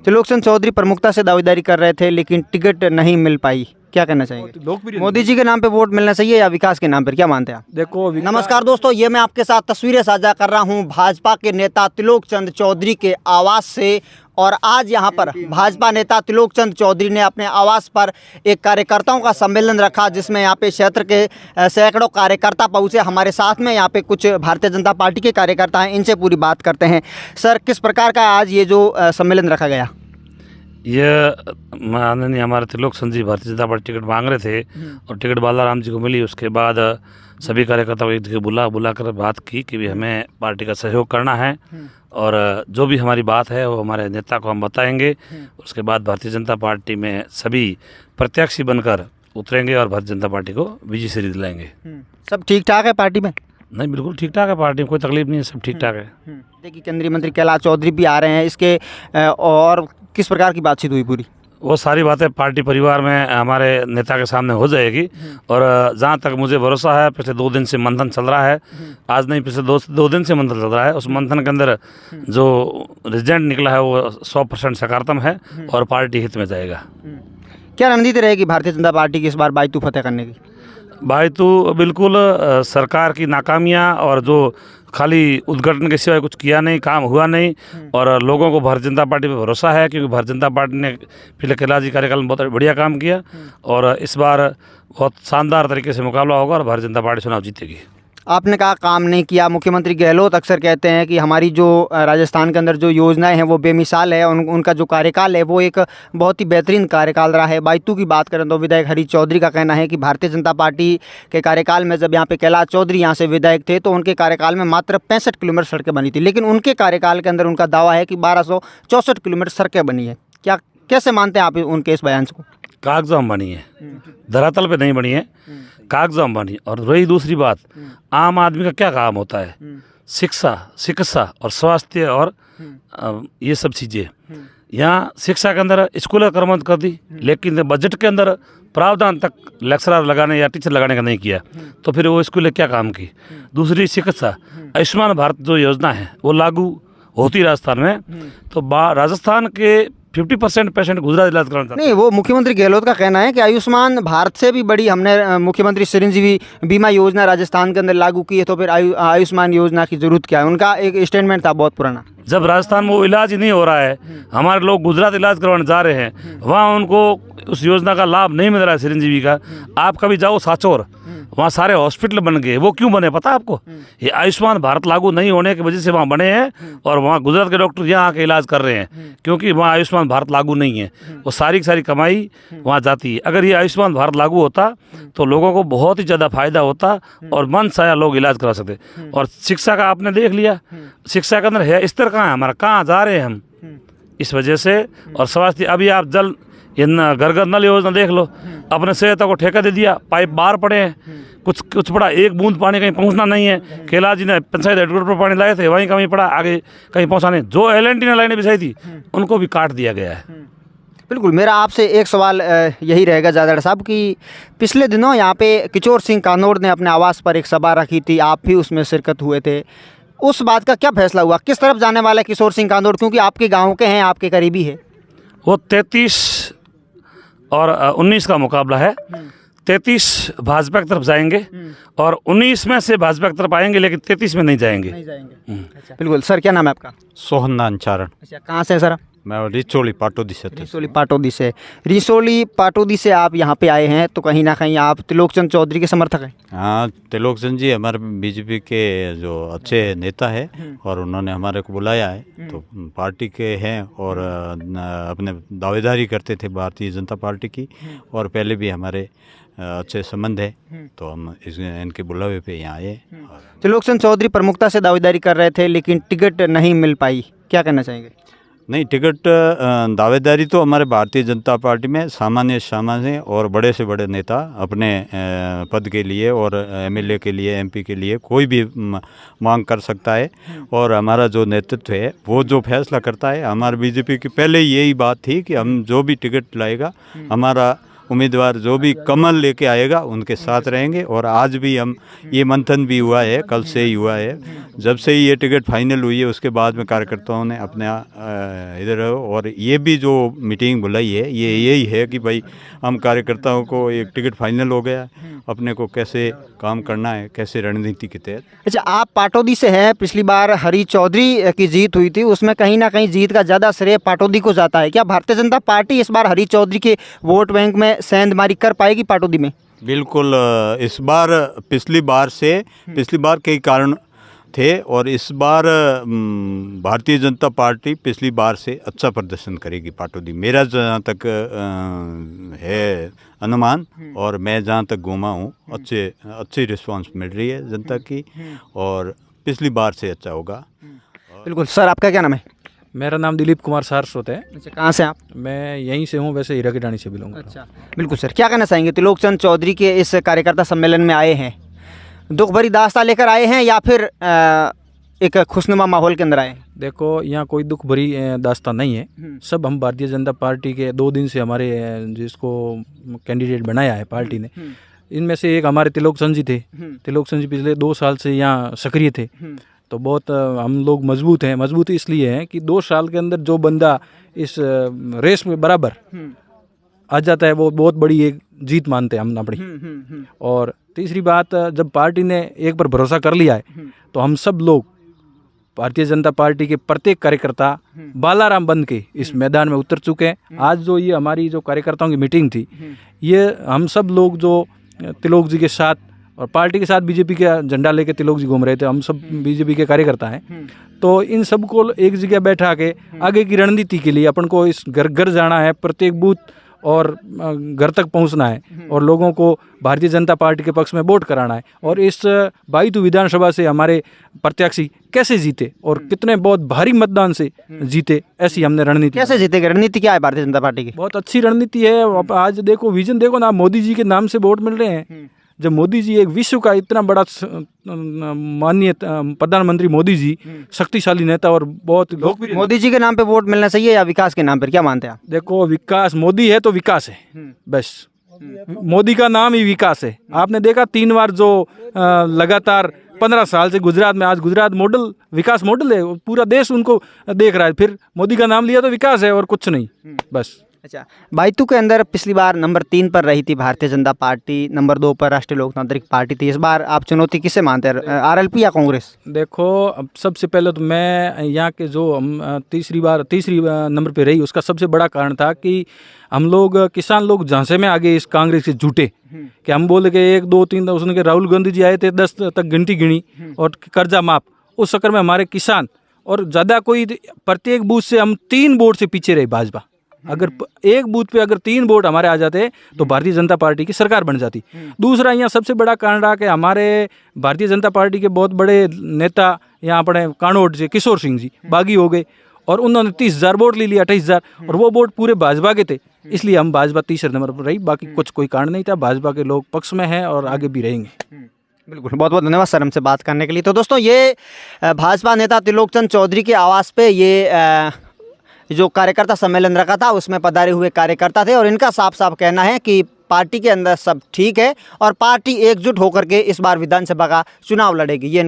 त्रिलोकचंद चौधरी प्रमुखता से दावेदारी कर रहे थे लेकिन टिकट नहीं मिल पाई, क्या करना चाहेंगे? मोदी जी के नाम पे वोट मिलना चाहिए या विकास के नाम पर, क्या मानते हैं आप? देखो नमस्कार दोस्तों, ये मैं आपके साथ तस्वीरें साझा कर रहा हूं भाजपा के नेता त्रिलोकचंद चौधरी के आवास से। और आज यहां पर भाजपा नेता त्रिलोकचंद चौधरी ने अपने आवास पर एक कार्यकर्ताओं का सम्मेलन रखा, जिसमें यहां पे क्षेत्र के सैकड़ों कार्यकर्ता पहुंचे। हमारे साथ में यहां पे कुछ भारतीय जनता पार्टी के कार्यकर्ता हैं, इनसे पूरी बात करते हैं। सर, किस प्रकार का आज ये जो सम्मेलन रखा गया? ये माननीय हमारे त्रिलोकचंद जी भारतीय जनता पार्टी टिकट मांग रहे थे और टिकट बालाराम जी को मिली। उसके बाद सभी कार्यकर्ताओं को एक जगह बुलाकर बात की कि भी हमें पार्टी का सहयोग करना है और जो भी हमारी बात है वो हमारे नेता को हम बताएंगे। उसके बाद भारतीय जनता पार्टी में सभी प्रत्याशी बनकर उतरेंगे और भारतीय जनता पार्टी को विजय श्री दिलाएंगे। सब ठीक ठाक है पार्टी में? नहीं, बिल्कुल ठीक ठाक है, पार्टी में कोई तकलीफ नहीं है, सब ठीक ठाक है। देखिए, केंद्रीय मंत्री कैलाश चौधरी भी आ रहे हैं, इसके और किस प्रकार की बातचीत हुई पूरी? वो सारी बातें पार्टी परिवार में हमारे नेता के सामने हो जाएगी। और जहाँ तक मुझे भरोसा है, पिछले 2 दिन से मंथन चल रहा है, आज नहीं पिछले 2 दिन से मंथन चल रहा है। उस मंथन के अंदर जो रिजल्ट निकला है वो 100% सकारात्मक है और पार्टी हित में जाएगा। क्या रणनीति रहेगी भारतीय जनता पार्टी की इस बार बायतू फतेह करने की? बायतू बिल्कुल सरकार की नाकामियाँ और जो खाली उद्घाटन के सिवाय कुछ किया नहीं, काम हुआ नहीं। और लोगों को भारतीय जनता पार्टी पे भरोसा है क्योंकि भारतीय जनता पार्टी ने पिछले कैलाश जी कार्यकाल में बहुत बढ़िया काम किया और इस बार बहुत शानदार तरीके से मुकाबला होगा और भारतीय जनता पार्टी चुनाव जीतेगी। आपने कहा काम नहीं किया, मुख्यमंत्री गहलोत अक्सर कहते हैं कि हमारी जो राजस्थान के अंदर जो योजनाएं हैं वो बेमिसाल है, उनका जो कार्यकाल है वो एक बहुत ही बेहतरीन कार्यकाल रहा है। बायतू की बात करें तो विधायक हरीश चौधरी का कहना है कि भारतीय जनता पार्टी के कार्यकाल में जब यहाँ पे कैलाश चौधरी यहाँ से विधायक थे तो उनके कार्यकाल में मात्र 65 किलोमीटर सड़कें बनी थी, लेकिन उनके कार्यकाल के अंदर उनका दावा है कि 1264 किलोमीटर सड़कें बनी है। क्या कैसे मानते हैं आप उनके इस बयान को? कागजों में बनी है, धरातल पे नहीं बनी है, कागजों में बनी। और रही दूसरी बात, आम आदमी का क्या काम होता है? शिक्षा और स्वास्थ्य और ये सब चीज़ें। यहाँ शिक्षा के अंदर स्कूल क्रमबद्ध कर दी, लेकिन बजट के अंदर प्रावधान तक लेक्चरर लगाने या टीचर लगाने का नहीं किया, तो फिर वो स्कूल क्या काम की? दूसरी शिक्षा, आयुष्मान भारत जो योजना है वो लागू होती राजस्थान में, तो राजस्थान के 50% पेशेंट गुजरात इलाज कराना चाहते हैं। नहीं, वो मुख्यमंत्री गहलोत का कहना है कि आयुष्मान भारत से भी बड़ी हमने मुख्यमंत्री चिरंजीवी बीमा योजना राजस्थान के अंदर लागू की है, तो फिर आयुष्मान योजना की जरूरत क्या है? उनका एक स्टेटमेंट था बहुत पुराना। जब राजस्थान में वो इलाज ही नहीं हो रहा है, हमारे लोग गुजरात इलाज करवाने जा रहे हैं, वहाँ उनको उस योजना का लाभ नहीं मिल रहा है चिरंजीवी का। आप कभी जाओ साचौर, वहाँ सारे हॉस्पिटल बन गए। वो क्यों बने पता है आपको? ये आयुष्मान भारत लागू नहीं होने की वजह से वहाँ बने हैं और वहाँ गुजरात के डॉक्टर यहाँ आके इलाज कर रहे हैं क्योंकि वहाँ आयुष्मान भारत लागू नहीं है। वो सारी की सारी कमाई वहाँ जाती है। अगर ये आयुष्मान भारत लागू होता तो लोगों को बहुत ही ज़्यादा फायदा होता और मन चाहे लोग इलाज करा सकते। और शिक्षा का आपने देख लिया, शिक्षा के अंदर है स्तर कहाँ है हमारा, कहाँ जा रहे हैं हम इस वजह से। और स्वास्थ्य, अभी आप जल घर घर नल योजना देख लो, अपने सहायता को ठेका दे दिया, पाइप बाहर पड़े हैं, कुछ पड़ा, एक बूंद पानी कहीं पहुंचना नहीं है। कैलाश जी ने पंचायत हेडक्वार्टर पर पानी लाए थे, वहीं कहीं पड़ा, आगे कहीं पहुंचाने जो LNT ने लाइनें बिछाई थी उनको भी काट दिया गया है। बिल्कुल, मेरा आपसे एक सवाल यही रहेगा जादड़ साहब कि पिछले दिनों यहाँ पे किशोर सिंह कानोड़ ने अपने आवास पर एक सभा रखी थी, आप भी उसमें शिरकत हुए थे। उस बात का क्या फैसला हुआ? किस तरफ जाने वाला है किशोर सिंह कानोड़, क्योंकि आपके गाँव के हैं, आपके करीबी है? वो 33 और 19 का मुकाबला है। 33 भाजपा की तरफ जाएंगे और 19 में से भाजपा की तरफ आएंगे, लेकिन 33 में नहीं जाएंगे। अच्छा, बिल्कुल। सर, क्या नाम है आपका? सोहन चारण। अच्छा, कहाँ से सर? मैं रिसोली पाटोदी से। रिसोली पाटोदी से आप यहाँ पे आए हैं, तो कहीं ना कहीं आप त्रिलोकचंद चौधरी के समर्थक हैं? हाँ, त्रिलोकचंद जी हमारे बीजेपी के जो अच्छे नेता है और उन्होंने हमारे को बुलाया है, तो पार्टी के हैं और अपने दावेदारी करते थे भारतीय जनता पार्टी की और पहले भी हमारे अच्छे संबंध है, तो हम इनके बुलावे पे यहाँ आए। त्रिलोकचंद चौधरी प्रमुखता से दावेदारी कर रहे थे लेकिन टिकट नहीं मिल पाई, क्या करना चाहेंगे? नहीं, टिकट दावेदारी तो हमारे भारतीय जनता पार्टी में सामान्य और बड़े से बड़े नेता अपने पद के लिए और MLA के लिए, MP के लिए कोई भी मांग कर सकता है और हमारा जो नेतृत्व है वो जो फैसला करता है। हमारे बीजेपी की पहले यही बात थी कि हम जो भी टिकट लाएगा हमारा उम्मीदवार जो भी कमल लेके आएगा उनके साथ रहेंगे। और आज भी हम ये मंथन भी हुआ है, कल से ही हुआ है, जब से ही ये टिकट फाइनल हुई है उसके बाद में कार्यकर्ताओं ने अपने इधर, और ये भी जो मीटिंग बुलाई है ये यही है कि भाई हम कार्यकर्ताओं को एक टिकट फाइनल हो गया, अपने को कैसे काम करना है, कैसे रणनीति के तहत। अच्छा, आप पाटौदी से हैं, पिछली बार हरी चौधरी की जीत हुई थी, उसमें कहीं ना कहीं जीत का ज़्यादा श्रेय पाटौदी को जाता है। क्या भारतीय जनता पार्टी इस बार हरी चौधरी के वोट बैंक में सेंधमारी कर पाएगी पाटौदी में? बिल्कुल, इस बार पिछली बार कई कारण थे और इस बार भारतीय जनता पार्टी पिछली बार से अच्छा प्रदर्शन करेगी पाटौदी, मेरा जहाँ तक है अनुमान, और मैं जहाँ तक घूमा हूँ अच्छी रिस्पांस मिल रही है जनता की और पिछली बार से अच्छा होगा। बिल्कुल। सर, आपका क्या नाम है? मेरा नाम दिलीप कुमार सारस्वत है। अच्छा, कहाँ से आप? मैं यहीं से हूँ, वैसे हीरा की टाणी से बिलोंग करता हूँ। अच्छा, बिल्कुल सर, क्या कहना चाहेंगे? त्रिलोक चंद चौधरी के इस कार्यकर्ता सम्मेलन में आए हैं, दुख भरी दास्तां लेकर आए हैं या फिर एक खुशनुमा माहौल के अंदर आए हैं? देखो, यहाँ कोई दुख भरी दास्तां नहीं है। सब हम भारतीय जनता पार्टी के 2 दिन से हमारे जिसको कैंडिडेट बनाया है पार्टी ने, इनमें से एक हमारे त्रिलोक चंद जी थे। त्रिलोक चंद जी पिछले 2 साल से यहाँ सक्रिय थे, तो बहुत हम लोग मजबूत हैं। मजबूत इसलिए हैं कि 2 साल के अंदर जो बंदा इस रेस में बराबर आ जाता है वो बहुत बड़ी एक जीत मानते हैं हम अपनी। और तीसरी बात, जब पार्टी ने एक पर भरोसा कर लिया है तो हम सब लोग भारतीय जनता पार्टी के प्रत्येक कार्यकर्ता बालाराम बन के इस मैदान में उतर चुके हैं। आज जो ये हमारी जो कार्यकर्ताओं की मीटिंग थी, ये हम सब लोग जो त्रिलोक जी के साथ और पार्टी के साथ बीजेपी का झंडा लेके त्रिलोक जी घूम रहे थे, हम सब बीजेपी के कार्यकर्ता हैं, तो इन सब को एक जगह बैठा के आगे की रणनीति के लिए अपन को इस घर घर जाना है, प्रत्येक बूथ और घर तक पहुंचना है और लोगों को भारतीय जनता पार्टी के पक्ष में वोट कराना है। और इस बाईतू विधानसभा से हमारे प्रत्याशी कैसे जीते और कितने बहुत भारी मतदान से जीते, ऐसी हमने रणनीति। कैसे जीतेगी? रणनीति क्या है भारतीय जनता पार्टी की? बहुत अच्छी रणनीति है। आज देखो, विजन देखो ना, मोदी जी के नाम से वोट मिल रहे हैं। जब मोदी जी, एक विश्व का इतना बड़ा माननीय प्रधानमंत्री मोदी जी, शक्तिशाली नेता और बहुत लोकप्रिय, मोदी जी के नाम पे वोट मिलना चाहिए या विकास के नाम पर, क्या मानते हैं आप? देखो, विकास, मोदी है तो विकास है, बस मोदी का नाम ही विकास है। आपने देखा 3 बार जो लगातार 15 साल से गुजरात में, आज गुजरात मॉडल, विकास मॉडल है, पूरा देश उनको देख रहा है। फिर मोदी का नाम लिया तो विकास है और कुछ नहीं, बस। अच्छा, बाईतू के अंदर पिछली बार नंबर 3 पर रही थी भारतीय जनता पार्टी, नंबर 2 पर राष्ट्रीय लोकतांत्रिक पार्टी थी। इस बार आप चुनौती किसे मानते हैं, आरएलपी या कांग्रेस? देखो, अब सबसे पहले तो मैं यहाँ के जो हम तीसरी नंबर पे रही, उसका सबसे बड़ा कारण था कि हम लोग किसान लोग झांसे में आगे इस कांग्रेस से जुटे कि हम बोले कि 1 2 3 उसने के राहुल गांधी जी आए थे, 10 तक गिनती गिनी और कर्जा माफ। उस चक्कर में हमारे किसान और ज़्यादा कोई, प्रत्येक बूथ से हम 3 वोट से पीछे रहे भाजपा। अगर एक बूथ पे अगर 3 वोट हमारे आ जाते तो भारतीय जनता पार्टी की सरकार बन जाती। दूसरा यहाँ सबसे बड़ा कारण रहा कि हमारे भारतीय जनता पार्टी के बहुत बड़े नेता यहाँ अपने कानोट से किशोर सिंह जी बागी हो गए और उन्होंने 30,000 वोट ले लिया, 28,000, और वो वोट पूरे भाजपा के थे, इसलिए हम भाजपा तीसरे नंबर पर रही। बाकी कुछ कोई कारण नहीं था, भाजपा के लोग पक्ष में हैं और आगे भी रहेंगे। बिल्कुल, बहुत बहुत धन्यवाद सर हमसे बात करने के लिए। तो दोस्तों, ये भाजपा नेता त्रिलोक चंद चौधरी के आवास पे ये जो कार्यकर्ता सम्मेलन रखा था उसमें पधारे हुए कार्यकर्ता थे और इनका साफ साफ कहना है कि पार्टी के अंदर सब ठीक है और पार्टी एकजुट होकर के इस बार विधानसभा का चुनाव लड़ेगी। ये